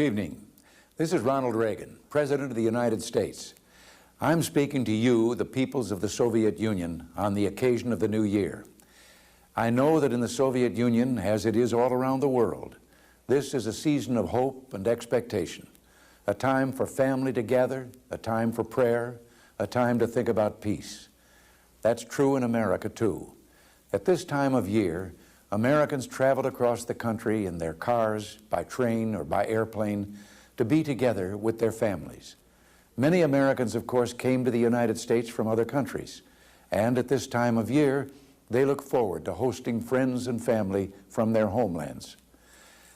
evening. This is Ronald Reagan, President of the United States. I'm speaking to you, the peoples of the Soviet Union, on the occasion of the new year. I know that in the Soviet Union, as it is all around the world, this is a season of hope and expectation, a time for family to gather, a time for prayer, a time to think about peace. That's true in America, too. At this time of year, Americans traveled across the country in their cars, by train, or by airplane to be together with their families. Many Americans, of course, came to the United States from other countries, and at this time of year, they look forward to hosting friends and family from their homelands.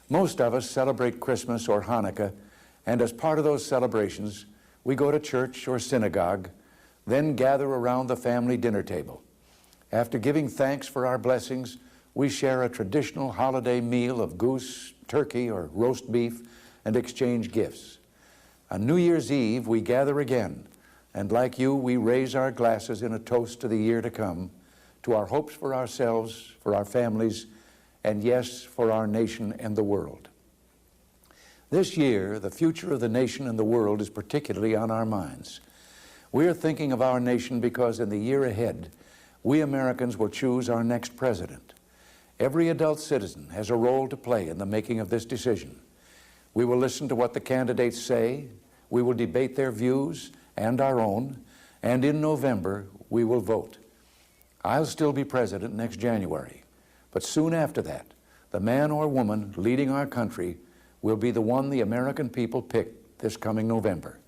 Most of us celebrate Christmas or Hanukkah, and as part of those celebrations, we go to church or synagogue, then gather around the family dinner table. After giving thanks for our blessings, we share a traditional holiday meal of goose, turkey, or roast beef and exchange gifts. On New Year's Eve, we gather again, and like you, we raise our glasses in a toast to the year to come, to our hopes for ourselves, for our families, and yes, for our nation and the world. This year, the future of the nation and the world is particularly on our minds. We are thinking of our nation because in the year ahead, we Americans will choose our next president. Every adult citizen has a role to play in the making of this decision. We will listen to what the candidates say, we will debate their views and our own, and in November, we will vote. I'll still be president next January, but soon after that, the man or woman leading our country will be the one the American people pick this coming November.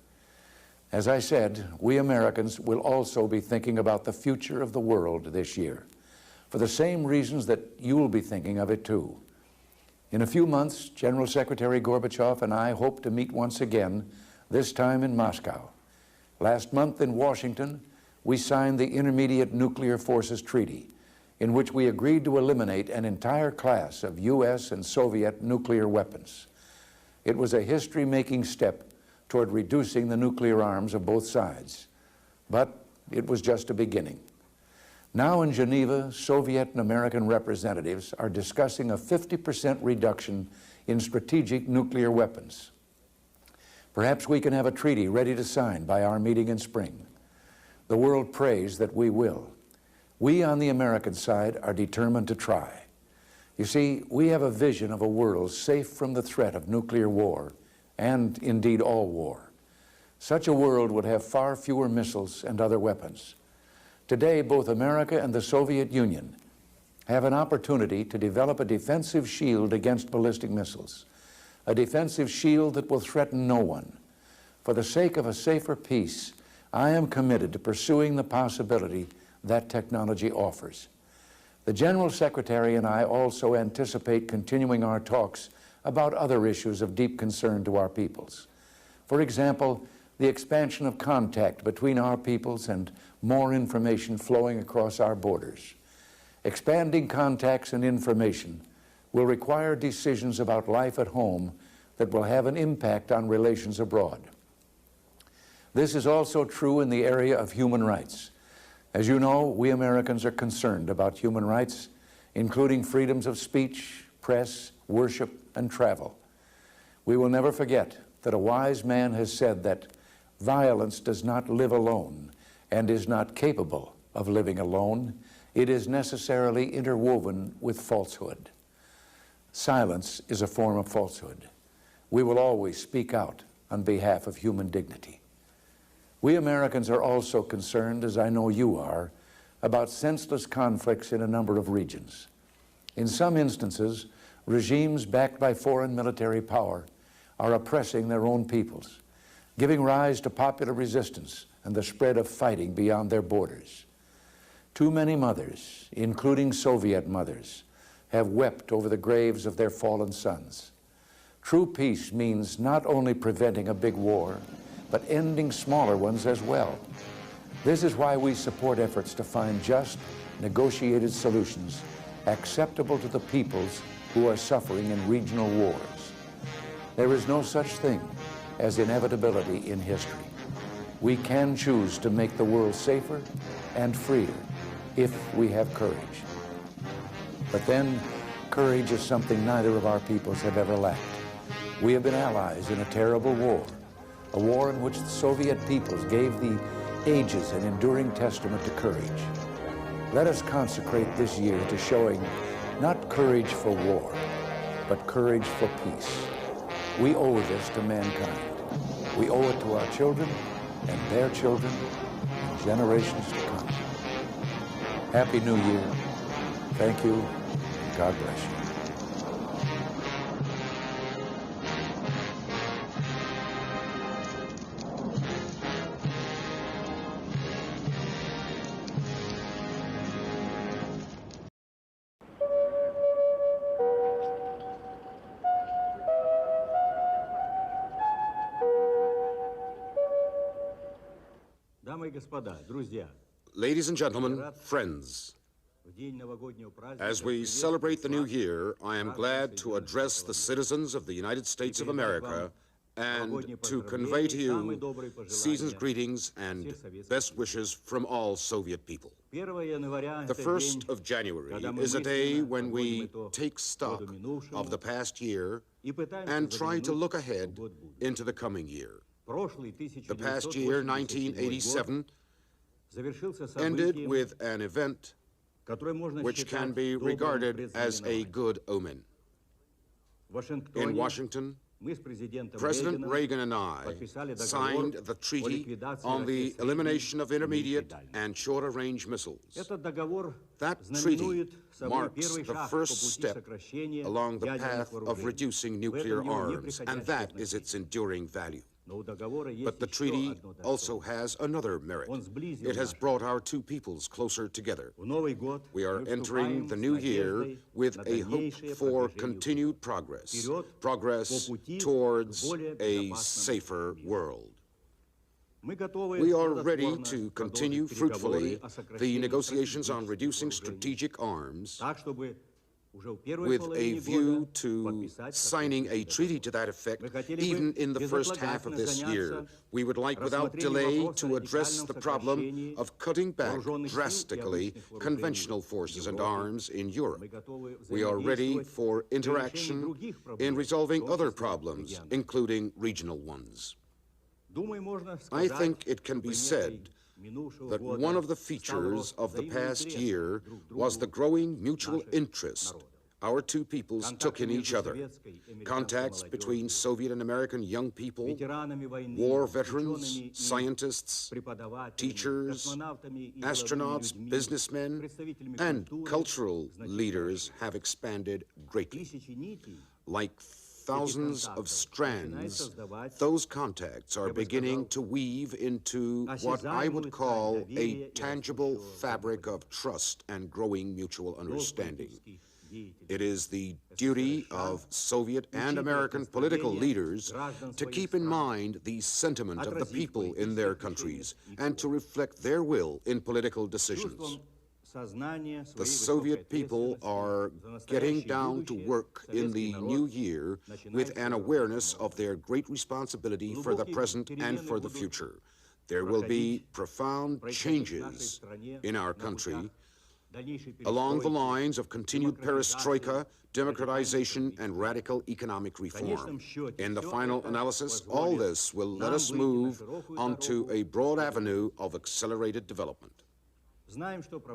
As I said, we Americans will also be thinking about the future of the world this year, for the same reasons that you will be thinking of it too. In a few months, General Secretary Gorbachev and I hope to meet once again, this time in Moscow. Last month in Washington, we signed the Intermediate Nuclear Forces Treaty, in which we agreed to eliminate an entire class of U.S. and Soviet nuclear weapons. It was a history-making step toward reducing the nuclear arms of both sides, but it was just a beginning. Now in Geneva, Soviet and American representatives are discussing a 50% reduction in strategic nuclear weapons. Perhaps we can have a treaty ready to sign by our meeting in spring. The world prays that we will. We on the American side are determined to try. You see, we have a vision of a world safe from the threat of nuclear war, and indeed all war. Such a world would have far fewer missiles and other weapons. Today, both America and the Soviet Union have an opportunity to develop a defensive shield against ballistic missiles, a defensive shield that will threaten no one. For the sake of a safer peace, I am committed to pursuing the possibility that technology offers. The General Secretary and I also anticipate continuing our talks about other issues of deep concern to our peoples. For example, the expansion of contact between our peoples and more information flowing across our borders. Expanding contacts and information will require decisions about life at home that will have an impact on relations abroad. This is also true in the area of human rights. As you know, we Americans are concerned about human rights, including freedoms of speech, press, worship, and travel. We will never forget that a wise man has said that violence does not live alone and is not capable of living alone. It is necessarily interwoven with falsehood. Silence is a form of falsehood. We will always speak out on behalf of human dignity. We Americans are also concerned, as I know you are, about senseless conflicts in a number of regions. In some instances, regimes backed by foreign military power are oppressing their own peoples, giving rise to popular resistance and the spread of fighting beyond their borders. Too many mothers, including Soviet mothers, have wept over the graves of their fallen sons. True peace means not only preventing a big war, but ending smaller ones as well. This is why we support efforts to find just, negotiated solutions acceptable to the peoples who are suffering in regional wars. There is no such thing as inevitability in history. We can choose to make the world safer and freer if we have courage. But then, courage is something neither of our peoples have ever lacked. We have been allies in a terrible war, a war in which the Soviet peoples gave the ages an enduring testament to courage. Let us consecrate this year to showing not courage for war, but courage for peace. We owe this to mankind. We owe it to our children and their children and generations to come. Happy New Year. Thank you. God bless you. Ladies and gentlemen, friends, as we celebrate the new year, I am glad to address the citizens of the United States of America and to convey to you season's greetings and best wishes from all Soviet people. The 1st of January is a day when we take stock of the past year and try to look ahead into the coming year. The past year, 1987, ended with an event which can be regarded as a good omen. In Washington, President Reagan and I signed the treaty on the elimination of intermediate and shorter-range missiles. That treaty marks the first step along the path of reducing nuclear arms, and that is its enduring value. But the treaty also has another merit. It has brought our two peoples closer together. We are entering the new year with a hope for continued progress, progress towards a safer world. We are ready to continue fruitfully the negotiations on reducing strategic arms with a view to signing a treaty to that effect even in the first half of this year. We would like without delay to address the problem of cutting back drastically conventional forces and arms in Europe. We are ready for interaction in resolving other problems, including regional ones. I think it can be said that one of the features of the past year was the growing mutual interest our two peoples took in each other. Contacts between Soviet and American young people, war veterans, scientists, teachers, astronauts, businessmen, and cultural leaders have expanded greatly. Like thousands of strands, those contacts are beginning to weave into what I would call a tangible fabric of trust and growing mutual understanding. It is the duty of Soviet and American political leaders to keep in mind the sentiment of the people in their countries and to reflect their will in political decisions. The Soviet people are getting down to work in the new year with an awareness of their great responsibility for the present and for the future. There will be profound changes in our country along the lines of continued perestroika, democratization, and radical economic reform. In the final analysis, all this will let us move onto a broad avenue of accelerated development.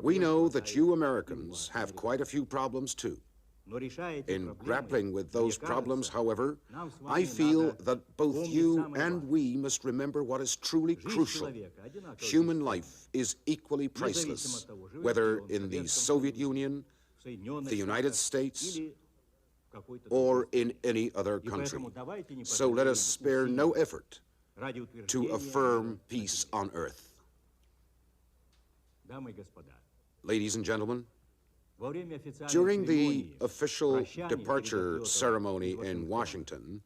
We know that you Americans have quite a few problems too. In grappling with those problems, however, I feel that both you and we must remember what is truly crucial. Human life is equally priceless, whether in the Soviet Union, the United States, or in any other country. So let us spare no effort to affirm peace on earth. Ladies and gentlemen, during the official departure ceremony in Washington,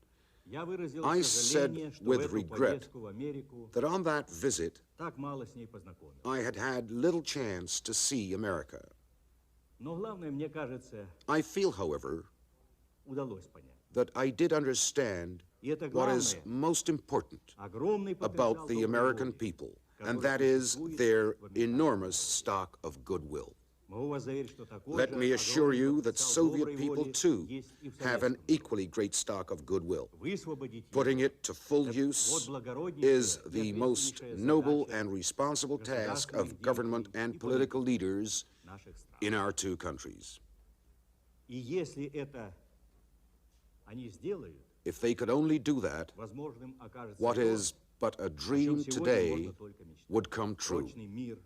I said with regret that on that visit, I had had little chance to see America. I feel, however, that I did understand what is most important about the American people, and that is their enormous stock of goodwill. Let me assure you that Soviet people, too, have an equally great stock of goodwill. Putting it to full use is the most noble and responsible task of government and political leaders in our two countries. If they could only do that, what is but a dream today would come true.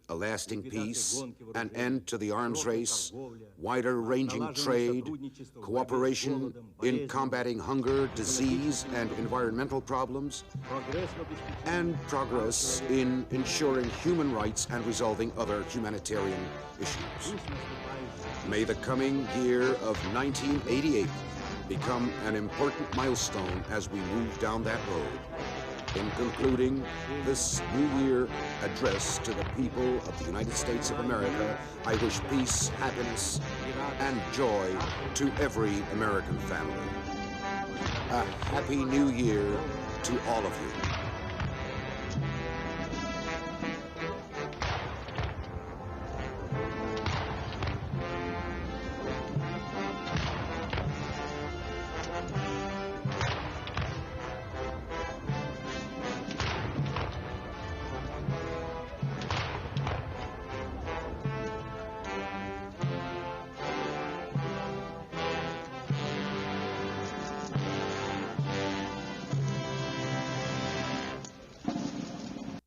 A lasting peace, an end to the arms race, wider-ranging trade, cooperation in combating hunger, disease, and environmental problems, and progress in ensuring human rights and resolving other humanitarian issues. May the coming year of 1988 become an important milestone as we move down that road. In concluding this New Year address to the people of the United States of America, I wish peace, happiness, and joy to every American family. A Happy New Year to all of you.